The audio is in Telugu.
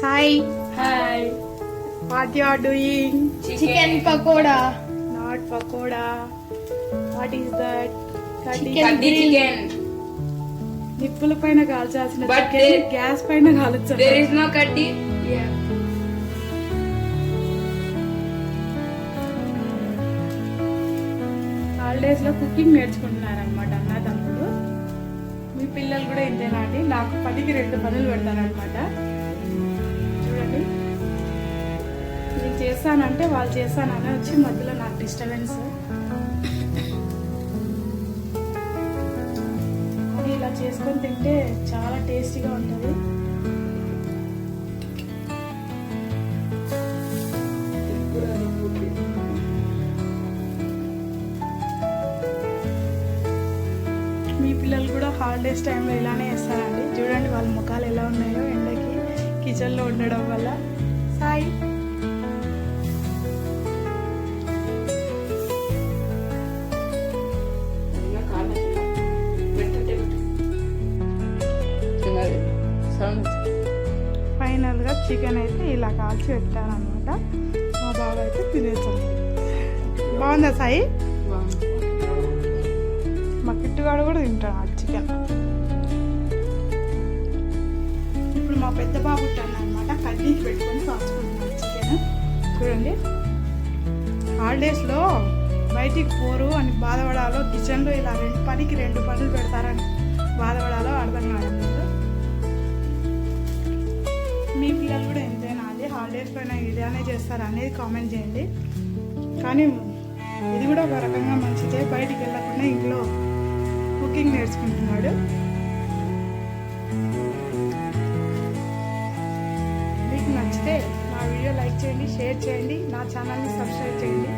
Hi, Hi. what you are doing? Chicken pakoda. Not pakoda. What is that? Kaddi Kaddi. chicken. నిప్పుల పైన కాల్చాల్సిన But చికెన్ there- గ్యాస్ పైన కాల్చాలి. There is no kaddi. Yeah. Holidays లో కుకింగ్ నేర్చుకుంటున్నారు అనమాట అన్న తమ్ముడు. మీ పిల్లలు కూడా ఇంతేనా అండి? నాకు 10కి 2 పనులు పెడతారనమాట. చూడండి, నేను చేస్తానంటే వాళ్ళు చేస్తానని వచ్చి మధ్యలో నాకు డిస్టర్బెన్స్. అది ఇలా చేసుకొని తింటే చాలా టేస్టీగా ఉంటుంది. మీ పిల్లలు కూడా హాలిడేస్ టైంలో ఇలానే వేస్తారండి. చూడండి వాళ్ళ ముఖాలు ఎలా ఉన్నాయో ఎండకి కిచెన్లో ఉండడం వల్ల. సాయి ఫైనల్గా చికెన్ అయితే ఇలా కాల్చి పెట్టారనమాట. మా బాబు అయితే తినేసాడు. బాగుందా సాయి? మా కిట్టుగాడు కూడా తింటాడు ఆ చికెన్. ఇప్పుడు మా పెద్ద బాబు అనమాట కడ్డీకి పెట్టుకొని కాల్చుకుంటున్నాడు చికెన్. చూడండి, హాలిడేస్లో బయటికి పోరు అని బాధపడాలో, కిచెన్లో ఇలా 2 పనులు పెడతారని బాధపడాలో అర్థం కాదు. మీ పిల్లలు కూడా ఎంతైనా అండి హాలిడేస్ పైన ఇలానే చేస్తారు అనేది కామెంట్ చేయండి. కానీ ఇది కూడా ఒక రకంగా మంచిదే, బయటికి వెళ్ళకుండా ఇంట్లో కుకింగ్ నేర్చుకుంటున్నాడు. మీకు నచ్చితే నా వీడియో లైక్ చేయండి, షేర్ చేయండి, నా ఛానల్ని సబ్స్క్రైబ్ చేయండి.